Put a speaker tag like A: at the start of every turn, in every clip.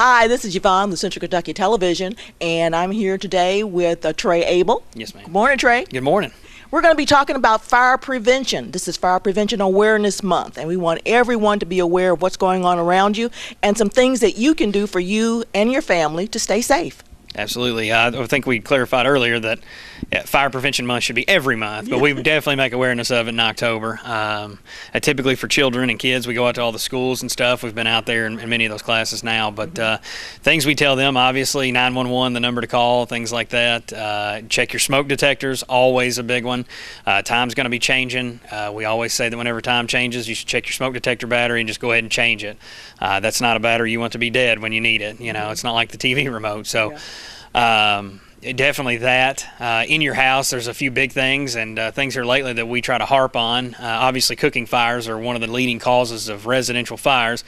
A: Hi, this is Yvonne with Central Kentucky Television, and I'm here today with Trey Abel.
B: Yes, ma'am.
A: Good morning, Trey.
B: Good morning.
A: We're going to be talking about fire prevention. This is Fire Prevention Awareness Month, and we want everyone to be aware of what's going on around you and some things that you can do for you and your family to stay safe.
B: Absolutely. I think we clarified earlier that Fire Prevention Month should be every month, but we definitely make awareness of it in October. Typically for children and kids, we go out to all the schools and stuff. We've been out there in many of those classes now, but things we tell them, obviously, 911, the number to call, things like that. Check your smoke detectors, always a big one. Time's going to be changing. We always say that whenever time changes, you should check your smoke detector battery and just go ahead and change it. That's not a battery you want to be dead when you need it. You know, it's not like the TV remote. So. Definitely that. In your house, there's a few big things and things here lately that we try to harp on. Obviously, cooking fires are one of the leading causes of residential fires.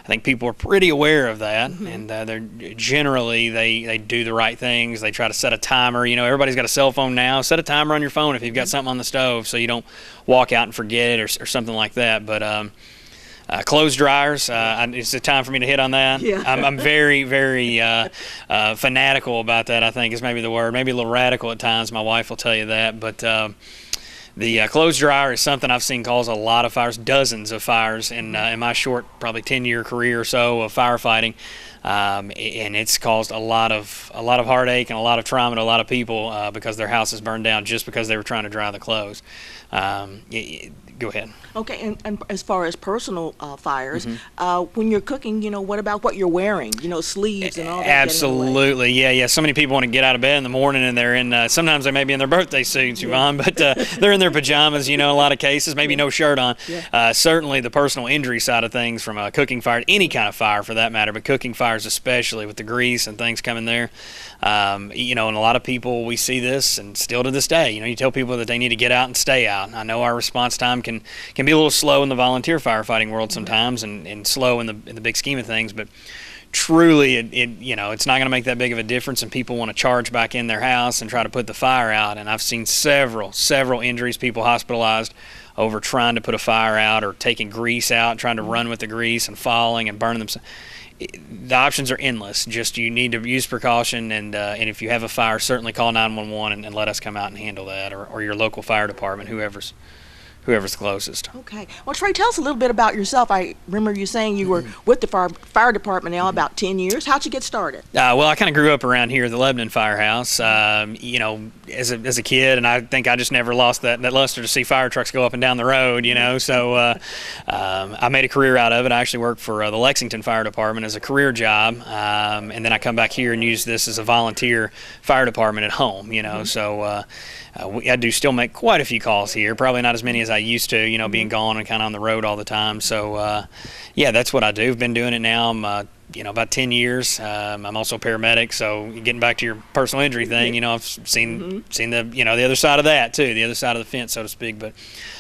B: I think people are pretty aware of that, and they're generally they do the right things. They try to set a timer. You know, everybody's got a cell phone now. Set a timer on your phone if you've got something on the stove, so you don't walk out and forget it or something like that. But clothes dryers, it's a time for me to hit on that.
A: Yeah.
B: I'm very, very fanatical about that, I think is maybe the word. Maybe a little radical at times. My wife will tell you that. But the clothes dryer is something I've seen cause a lot of fires, dozens of fires in my short, probably 10-year career or so of firefighting. And it's caused a lot of heartache and a lot of trauma to a lot of people because their houses burned down just because they were trying to dry the clothes. Go ahead.
A: Okay, and as far as personal fires, when you're cooking, you know, what about what you're wearing? You know, sleeves and all that.
B: Absolutely, yeah. So many people want to get out of bed in the morning and they're in, sometimes they may be in their birthday suits, Yvonne, but they're in their pajamas, you know, in a lot of cases, maybe no shirt on. Certainly the personal injury side of things from a cooking fire, any kind of fire for that matter, but cooking fires especially with the grease and things coming there. You know, and a lot of people, we see this, and still to this day, you know, you tell people that they need to get out and stay out. I know our response time can be a little slow in the volunteer firefighting world sometimes, and slow in the big scheme of things, but truly, you know, it's not going to make that big of a difference, and people want to charge back in their house and try to put the fire out. And I've seen several injuries, people hospitalized over trying to put a fire out or taking grease out, trying to run with the grease and falling and burning themselves. The options are endless. Just you need to use precaution, and if you have a fire, certainly call 911 and let us come out and handle that, or your local fire department, whoever's closest.
A: Okay. Well, Trey, tell us a little bit about yourself. I remember you saying you were with the fire department now about 10 years. How'd you get started?
B: Well, I kind of grew up around here at the Lebanon Firehouse, you know, as a kid, and I think I just never lost that luster to see fire trucks go up and down the road, you know. So I made a career out of it. I actually worked for the Lexington Fire Department as a career job, and then I come back here and use this as a volunteer fire department at home, you know. So I do still make quite a few calls here, probably not as many as I used to, you know, being gone and kind of on the road all the time. So, yeah, that's what I do. I've been doing it now, you know, about 10 years. I'm also a paramedic, so getting back to your personal injury thing, you know, I've seen the, you know, the other side of that too, the other side of the fence, so to speak. But,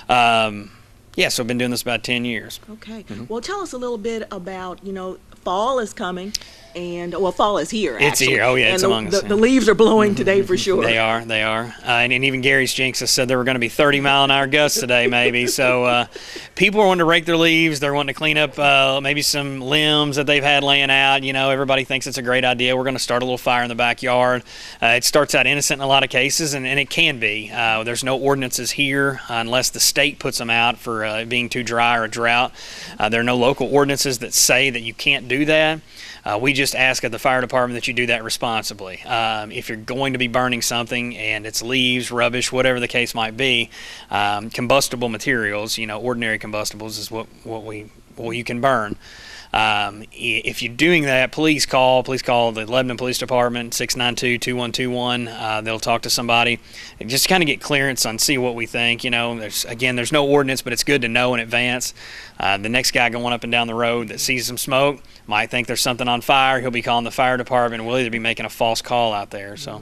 B: yeah, so I've been doing this about 10 years.
A: Okay. Well, tell us a little bit about, you know, fall is coming. And well, fall is here.
B: It's here. Oh yeah,
A: and
B: it's among us.
A: The leaves are blowing today for sure.
B: They are. And even Gary's jinx has said there were going to be 30-mile-an-hour gusts today, maybe. So people are wanting to rake their leaves. They're wanting to clean up maybe some limbs that they've had laying out. You know, everybody thinks it's a great idea. We're going to start a little fire in the backyard. It starts out innocent in a lot of cases, and it can be. There's no ordinances here unless the state puts them out for being too dry or a drought. There are no local ordinances that say that you can't do that. We just ask of the fire department that you do that responsibly. If you're going to be burning something and it's leaves, rubbish, whatever the case might be, combustible materials, you know, ordinary combustibles is what you can burn. If you're doing that, please call the Lebanon Police Department, 692-2121. They'll talk to somebody and just kind of get clearance on, see what we think. You know, there's no ordinance, but it's good to know in advance. The next guy going up and down the road that sees some smoke might think there's something on fire. He'll be calling the fire department, and we'll either be making a false call out there. So,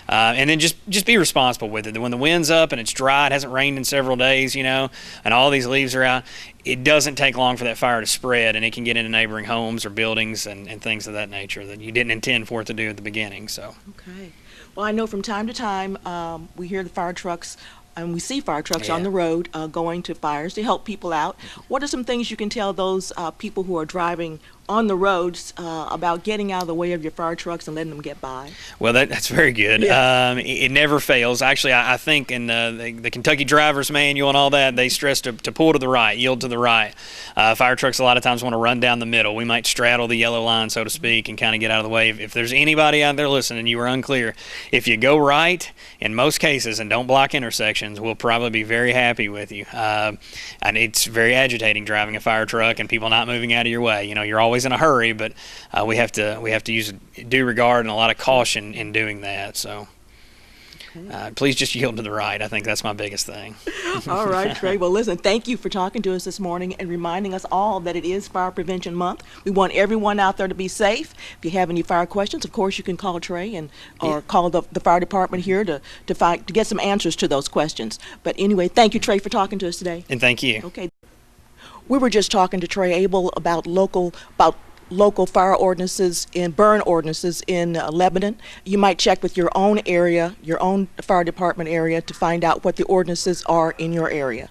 B: and then just be responsible with it. When the wind's up and it's dry, it hasn't rained in several days, you know, and all these leaves are out, it doesn't take long for that fire to spread, and it can get into neighboring homes or buildings and things of that nature that you didn't intend for it to do at the beginning. So.
A: Okay. Well, I know from time to time we hear the fire trucks and we see fire trucks on the road going to fires to help people out. What are some things you can tell those people who are driving on the roads about getting out of the way of your fire trucks and letting them get by?
B: Well, that's very good.
A: Yeah.
B: It never fails. Actually, I think in the Kentucky Driver's Manual and all that, they stress to pull to the right, yield to the right. Fire trucks a lot of times want to run down the middle. We might straddle the yellow line, so to speak, and kind of get out of the way. If there's anybody out there listening, you were unclear, if you go right, in most cases, and don't block intersections, we'll probably be very happy with you. And it's very agitating driving a fire truck and people not moving out of your way. You know, you're always in a hurry, but we have to use due regard and a lot of caution in doing that. So please just yield to the right. I think that's my biggest thing.
A: All right, Trey. Well, listen, thank you for talking to us this morning and reminding us all that it is Fire Prevention Month. We want everyone out there to be safe. If you have any fire questions, of course, you can call Trey or call the fire department here to get some answers to those questions. But anyway, thank you, Trey, for talking to us today.
B: And thank you.
A: Okay. We were just talking to Trey Abel about local fire ordinances and burn ordinances in Lebanon. You might check with your own area, your own fire department area, to find out what the ordinances are in your area.